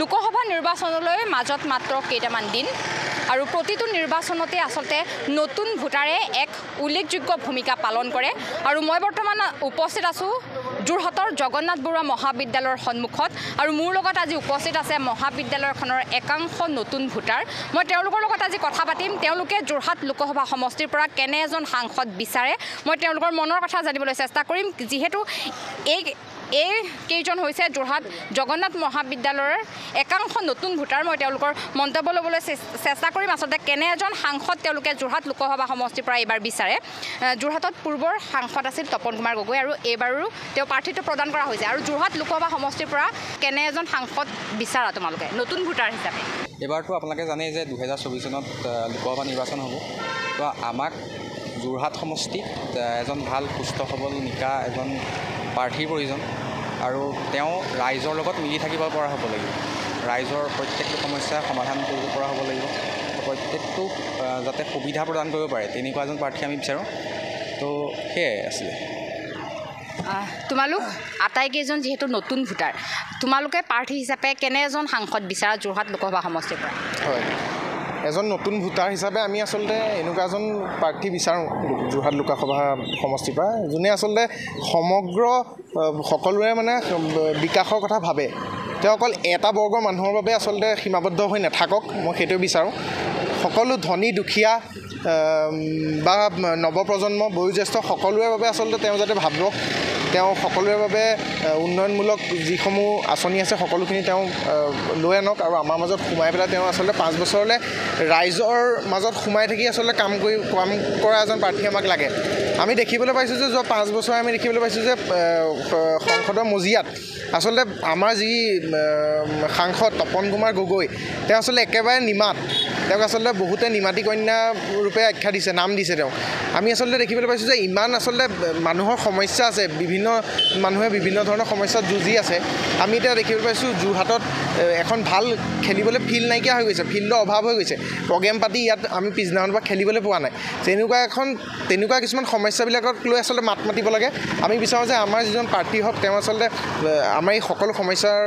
লোকসভা নিৰ্বাচনলৈ মাজত মাত্ৰ কেইটামান দিন আৰু প্ৰতিটো নিৰ্বাচনতে আসলতে নতুন ভোটাৰে এক উল্লেখযোগ্য ভূমিকা পালন কৰে আৰু মই বৰ্তমান উপস্থিত আছো যোৰহাটৰ জগন্নাথ বৰুৱা মহাবিদ্যালয়ৰ সন্মুখত আৰু মোৰ লগত আজি উপস্থিত আছে মহাবিদ্যালয়খনৰ একাংশ নতুন ভোটাৰ মই তেওঁলোকৰ লগত আজি কথা পাতিম তেওঁলোকে যোৰহাট লোকসভা সমষ্টিৰ পৰা কেনে এজন সাংসদ বিচাৰে মই তেওঁলোকৰ মনৰ কথা জানিবলৈ চেষ্টা কৰিম যিহেতু এই কেইজন হৈছে যোৰহাট জগন্নাথ মহাবিদ্যালয়ৰ একাংশ নতুন ভোটাৰ মই তেওঁলোকৰ মন্তব্য ল'বলৈ চেষ্টা কৰিম আসলতে কেনে এজন সাংসদ তেওঁলোকে যোৰহাট লোকসভা সমষ্টিৰ পৰা এইবাৰ বিচাৰে যোৰহাটত পূৰ্বৰ সাংসদ আছিল তপন কুমাৰ গগৈ আৰু এইবাৰো তেওঁ প্ৰাৰ্থিত্ব প্ৰদান কৰা হৈছে আৰু যোৰহাট লোকসভা সমষ্টিৰ পৰা কেনে এজন সাংসদ বিচাৰা তোমালোকে নতুন ভোটাৰ হিচাপে এবাৰতো আপোনালোকে জানে যে 2024 চনত লোকসভা নিৰ্বাচন হ'ব তো আমাক যোৰহাট সমষ্টিত এজন ভাল সুস্থ সবল নিকা এজন প্ৰাৰ্থীৰ প্ৰয়োজন আৰু তেওঁ ৰাইজৰ লগত মিলি থাকিব পৰা হ'ব লাগিব ৰাইজৰ প্ৰত্যেকটো সমস্যা সমাধান কৰিব পৰা হ'ব লাগিব প্ৰত্যেকটো যাতে সুবিধা প্ৰদান কৰিব পাৰে তেনেকুৱা এজন প্ৰাৰ্থী আমি বিচাৰোঁ তো সেয়াই আছিলে তোমালোক আটাইকেইজন যিহেতু নতুন ভোটাৰ তোমালোকে প্ৰাৰ্থী হিচাপে কেনে এজন সাংসদ বিচাৰা যোৰহাট লোকসভা সমষ্টিৰ পৰা হয় এজন নতুন ভোটাৰ হিচাপে আমি আচলতে এনেকুৱা এজন প্ৰাৰ্থী বিচাৰোঁ যোৰহাট লোকসভা সমষ্টিৰ পৰা যোনে আচলতে সমগ্ৰ সকলোৰে মানে বিকাশৰ কথা ভাবে তেওঁ অকল এটা বৰ্গৰ মানুহৰ বাবে আচলতে সীমাবদ্ধ হৈ নাথাকক মই সেইটোৱে বিচাৰোঁ সকলো ধনী দুখীয়া বা নৱপ্ৰজন্ম বয়োজ্যেষ্ঠ সকলোৰে বাবে আচলতে তেওঁ যাতে ভাবক তেওঁ সকলোৰে বাবে উন্নয়নমূলক যিসমূহ আঁচনি আছে সকলোখিনি তেওঁ লৈ আনক আৰু আমাৰ মাজত সোমাই পেলাই তেওঁ আচলতে 5 বছৰলৈ ৰাইজৰ মাজত সোমাই থাকি আচলতে কাম কৰা এজন প্ৰাৰ্থী আমাক লাগে আমি দেখিবলৈ পাইছোঁ যে যোৱা 5 বছৰ আমি দেখিবলৈ পাইছোঁ যে সংসদৰ মজিয়াত আচলতে আমাৰ যি সাংসদ তপন কুমাৰ গগৈ তেওঁ আচলতে একেবাৰে নিমাত তেওঁক আচলতে বহুতে নিমাতী কন্যা ৰূপে আখ্যা দিছে নাম দিছে তেওঁক আমি আচলতে দেখিবলৈ পাইছোঁ যে ইমান আচলতে মানুহৰ সমস্যা আছে বিভিন্ন মানুহে বিভিন্ন ধৰণৰ সমস্যাত যুঁজি আছে আমি এতিয়া দেখিবলৈ পাইছোঁ যোৰহাটত এখন ভাল খেলিবলৈ ফিল্ড নাইকিয়া হৈ গৈছে ফিল্ডৰ অভাৱ হৈ গৈছে প্ৰগ্ৰেম পাতি ইয়াত আমি পিছদিনাখনৰ পৰা খেলিবলৈ পোৱা নাই তেনেকুৱা কিছুমান সমস্যাবিলাকক লৈ আচলতে মাত মাতিব লাগে আমি বিচাৰোঁ যে আমাৰ যিজন প্ৰাৰ্থী হওক তেওঁ আচলতে আমাৰ এই সকলো সমস্যাৰ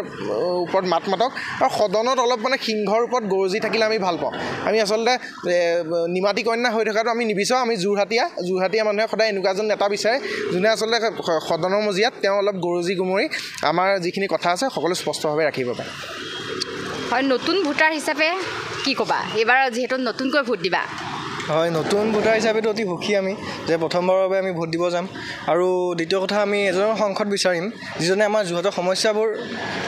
ওপৰত মাত মাতক আৰু সদনত অলপ মানে সিংহৰ ওপৰত গৰজি থাকিলে আমি ভাল পাওঁ আমি আচলতে নিমাতী কন্যা হৈ থকাটো আমি নিবিচাৰোঁ আমি যোৰহাটীয়া মানুহে সদায় এনেকুৱা এজন নেতা বিচাৰে যোনে আচলতে সদনৰ মজিয়াত তেওঁ অলপ গৰজি গুমৰি আমাৰ যিখিনি কথা আছে সকলো স্পষ্টভাৱে ৰাখিব পাৰে হয় নতুন ভোটাৰ হিচাপে কি ক'বা এইবাৰ যিহেতু নতুনকৈ ভোট দিবা হয় নতুন ভোটাৰ হিচাপেতো অতি সুখী আমি যে প্ৰথমবাৰৰ বাবে আমি ভোট দিব যাম আৰু দ্বিতীয় কথা আমি এজন সাংসদ বিচাৰিম যিজনে আমাৰ যোৰহাটৰ সমস্যাবোৰ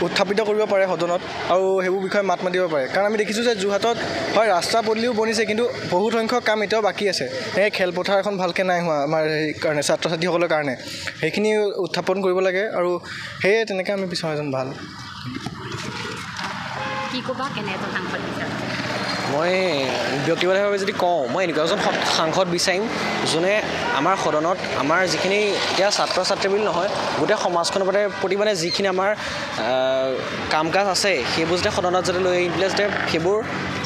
উত্থাপিত কৰিব পাৰে সদনত আৰু সেইবোৰ বিষয়ে মাত মাতিব পাৰে কাৰণ আমি দেখিছোঁ যে যোৰহাটত হয় ৰাস্তা পদূলিও বনিছে কিন্তু বহুত সংখ্যক কাম এতিয়াও বাকী আছে সেই খেলপথাৰ এখন ভালকৈ নাই হোৱা আমাৰ কাৰণে ছাত্ৰ ছাত্ৰীসকলৰ কাৰণে সেইখিনি উত্থাপন কৰিব লাগে আৰু সেয়ে তেনেকৈ আমি বিচাৰোঁ এজন ভাল কি ক'বা কেনে এজন সাংসদ বিচাৰা মই ব্যক্তিগতভাৱে যদি কওঁ মই এনেকুৱা এজন সাংসদ বিচাৰিম যোনে আমাৰ সদনত আমাৰ যিখিনি এতিয়া ছাত্ৰ ছাত্ৰী বুলি নহয় গোটেই সমাজখনৰ প্ৰতি মানে যিখিনি আমাৰ কাম কাজ আছে সেইবোৰ যাতে সদনত যাতে লৈ আহি পেলাই যাতে সেইবোৰ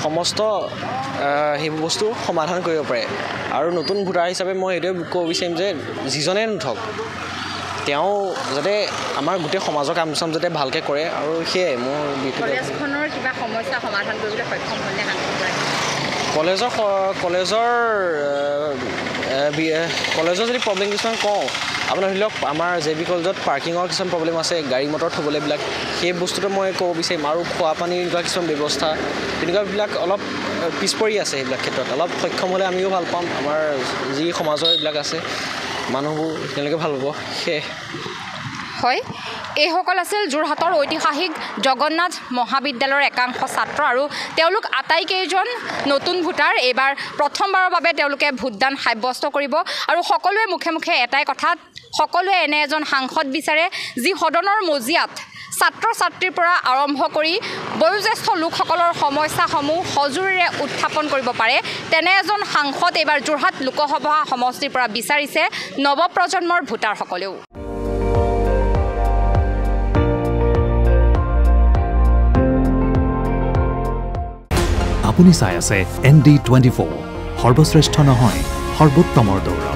সমস্ত সেইবোৰ বস্তু সমাধান কৰিব পাৰে আৰু নতুন ভোটাৰ হিচাপে মই এইটোৱে ক'ব বিচাৰিম যে যিজনে নুঠক তেওঁ যাতে আমাৰ গোটেই সমাজৰ কাম চাম যাতে ভালকৈ কৰে আৰু সেয়াই মোৰ কলেজখনৰ কিবা সমস্যা সমাধান কৰিবলৈ সক্ষম হ'লে কলেজৰ যদি প্ৰব্লেম কিছুমান কওঁ আপোনাৰ ধৰি লওক আমাৰ JB কলেজত পাৰ্কিঙৰ কিছুমান প্ৰব্লেম আছে গাড়ী মটৰ থ'বলৈবিলাক সেই বস্তুটো মই ক'ব বিচাৰিম আৰু খোৱা পানীৰ এনেকুৱা কিছুমান ব্যৱস্থা তেনেকুৱাবিলাক অলপ পিছ পৰি আছে সেইবিলাক ক্ষেত্ৰত অলপ সক্ষম হ'লে আমিও ভাল পাম আমাৰ যি সমাজৰ এইবিলাক আছে মানুহবোৰ তেওঁলোকে ভাল পাব সেয়ে হয় এইসকল আছিল যোৰহাটৰ ঐতিহাসিক জগন্নাথ মহাবিদ্যালয়ৰ একাংশ ছাত্ৰ আৰু তেওঁলোক আটাইকেইজন নতুন ভোটাৰ এইবাৰ প্ৰথমবাৰৰ বাবে তেওঁলোকে ভোটদান সাব্যস্ত কৰিব আৰু সকলোৱে মুখে মুখে এটাই কথা সকলোৱে এনে এজন সাংসদ বিচাৰে যি সদনৰ মজিয়াত ছাত্ৰ ছাত্ৰীৰ পৰা আৰম্ভ কৰি বয়োজ্যেষ্ঠ লোকসকলৰ সমস্যাসমূহ সজোৰেৰে উত্থাপন কৰিব পাৰে তেনে এজন সাংসদ এইবাৰ যোৰহাট লোকসভা সমষ্টিৰ পৰা বিচাৰিছে নৱপ্ৰজন্মৰ ভোটাৰসকলেও আপুনি চাই আছে ND24 সৰ্বশ্ৰেষ্ঠ নহয় সৰ্বোত্তমৰ দৌৰা